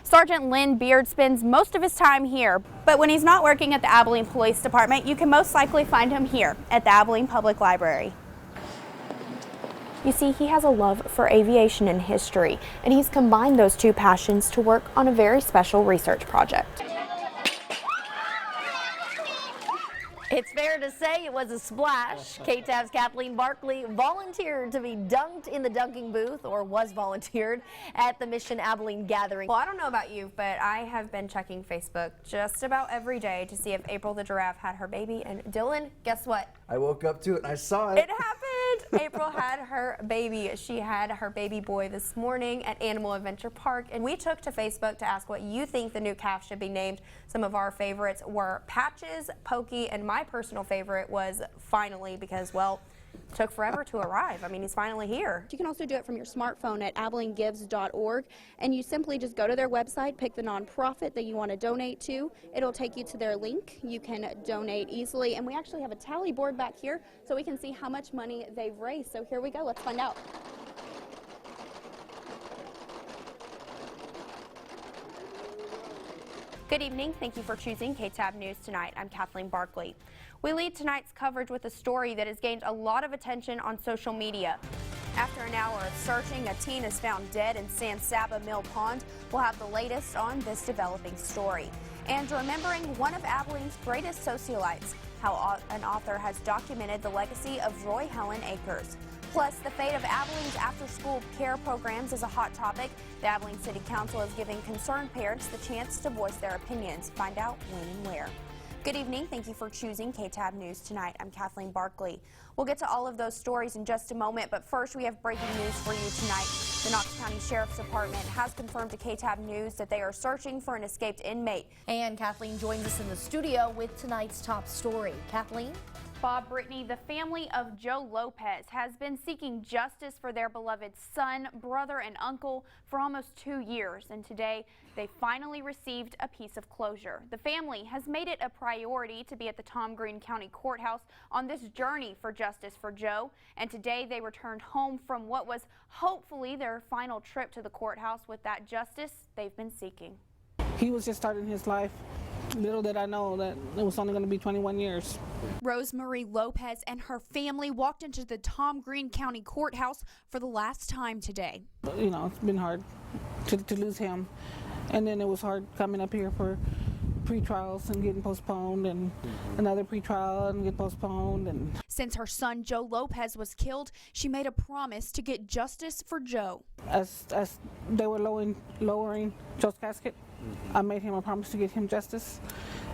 Sergeant Lynn Beard spends most of his time here, but when he's not working at the Abilene Police Department, you can most likely find him here at the Abilene Public Library. You see, he has a love for aviation and history, and he's combined those two passions to work on a very special research project. It's fair to say it was a splash. KTAB's Kathleen Barkley volunteered to be dunked in the dunking booth, or was volunteered at the Mission Abilene gathering. Well, I don't know about you, but I have been checking Facebook just about every day to see if April the giraffe had her baby. And Dylan, guess what? I woke up to it and I saw it. It happened! April had her baby. She had her baby boy this morning at Animal Adventure Park, and we took to Facebook to ask what you think the new calf should be named. Some of our favorites were Patches, Pokey, and my personal favorite was Finally, because, well, it took forever to arrive. I mean, he's finally here. You can also do it from your smartphone at AbileneGives.org, and you simply just go to their website, pick the nonprofit that you want to donate to. It'll take you to their link. You can donate easily, and we actually have a tally board back here so we can see how much money they've raised. So here we go. Let's find out. Good evening. Thank you for choosing KTAB News Tonight. I'm Kathleen Barkley. We lead tonight's coverage with a story that has gained a lot of attention on social media. After an hour of searching, a teen is found dead in San Saba Mill Pond. We'll have the latest on this developing story. And remembering one of Abilene's greatest socialites, how an author has documented the legacy of Roy Helen Akers. Plus, the fate of Abilene's after-school care programs is a hot topic. The Abilene City Council is giving concerned parents the chance to voice their opinions. Find out when and where. Good evening. Thank you for choosing KTAB News Tonight. I'm Kathleen Barkley. We'll get to all of those stories in just a moment, but first we have breaking news for you tonight. The Knox County Sheriff's Department has confirmed to KTAB News that they are searching for an escaped inmate. And Kathleen joins us in the studio with tonight's top story. Kathleen? Bob, Brittany, the family of Joe Lopez has been seeking justice for their beloved son, brother, and uncle for almost 2 years, and today they finally received a piece of closure. The family has made it a priority to be at the Tom Green County Courthouse on this journey for justice for Joe, and today they returned home from what was hopefully their final trip to the courthouse with that justice they've been seeking. He was just starting his life. Little did I know that it was only going to be 21 years. Rosemary Lopez and her family walked into the Tom Green County Courthouse for the last time today. You know, it's been hard to lose him. And then it was hard coming up here for pre-trials and getting postponed, and another pre-trial and get postponed. And since her son Joe Lopez was killed, she made a promise to get justice for Joe. As they were lowering Joe's casket, I made him a promise to get him justice,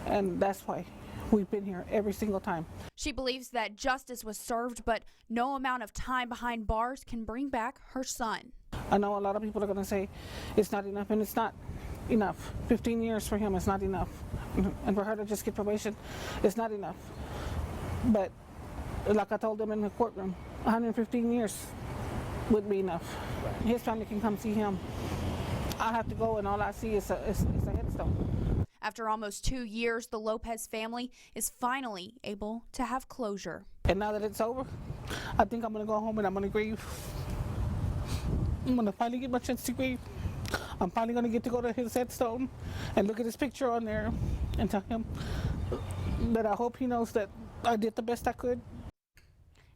and that's why we've been here every single time. She believes that justice was served, but no amount of time behind bars can bring back her son. I know a lot of people are going to say it's not enough, and it's not enough. 15 years for him is not enough, and for her to just get probation, it's not enough. But like I told them in the courtroom, 115 years would be enough. His family can come see him. I have to go, and all I see is a headstone. After almost 2 years, the Lopez family is finally able to have closure. And now that it's over, I think I'm going to go home and I'm going to grieve. I'm going to finally get my chance to grieve. I'm finally going to get to go to his headstone and look at his picture on there and tell him that I hope he knows that I did the best I could.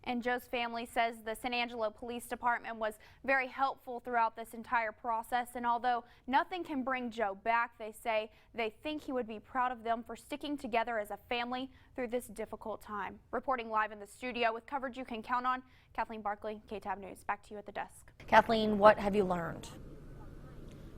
And Joe's family says the San Angelo Police Department was very helpful throughout this entire process. And although nothing can bring Joe back, they say they think he would be proud of them for sticking together as a family through this difficult time. Reporting live in the studio with coverage you can count on, Kathleen Barkley, KTAB News. Back to you at the desk. Kathleen, what have you learned?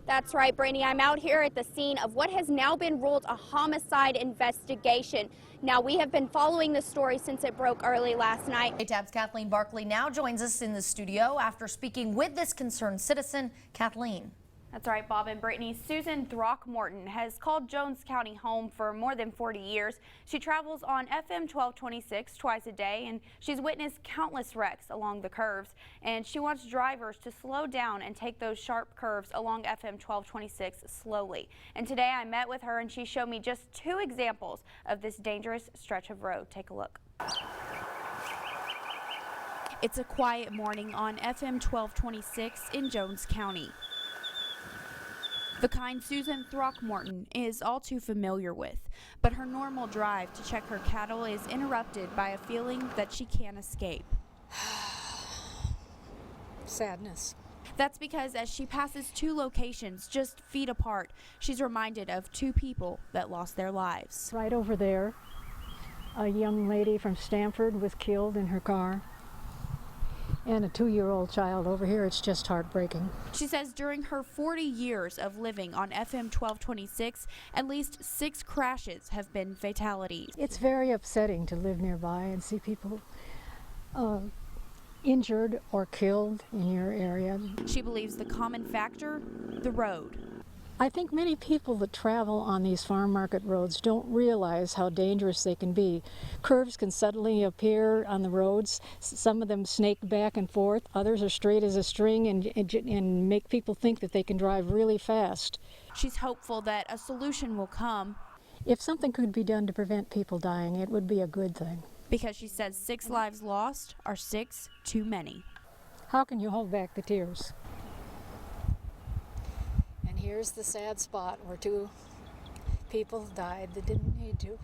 That's right, Brandy. I'm out here at the scene of what has now been ruled a homicide investigation. Now, we have been following this story since it broke early last night. KTAB's Kathleen Barkley now joins us in the studio after speaking with this concerned citizen. Kathleen. That's right, Bob and Brittany. Susan Throckmorton has called Jones County home for more than 40 years. She travels on FM 1226 twice a day, and she's witnessed countless wrecks along the curves. And she wants drivers to slow down and take those sharp curves along FM 1226 slowly. And today I met with her, and she showed me just 2 examples of this dangerous stretch of road. Take a look. It's a quiet morning on FM 1226 in Jones County. The kind Susan Throckmorton is all too familiar with, but her normal drive to check her cattle is interrupted by a feeling that she can't escape. Sadness. That's because as she passes two locations just feet apart, she's reminded of two people that lost their lives. Right over there, a young lady from Stamford was killed in her car. And a 2-year-old child over here. It's just heartbreaking. She says during her 40 years of living on FM 1226, at least 6 crashes have been fatalities. It's very upsetting to live nearby and see people injured or killed in your area. She believes the common factor, the road. I think many people that travel on these farm market roads don't realize how dangerous they can be. Curves can suddenly appear on the roads. Some of them snake back and forth. Others are straight as a string and make people think that they can drive really fast. She's hopeful that a solution will come. If something could be done to prevent people dying, it would be a good thing. Because she says 6 lives lost are 6 too many. How can you hold back the tears? And here's the sad spot where 2 people died that didn't need to.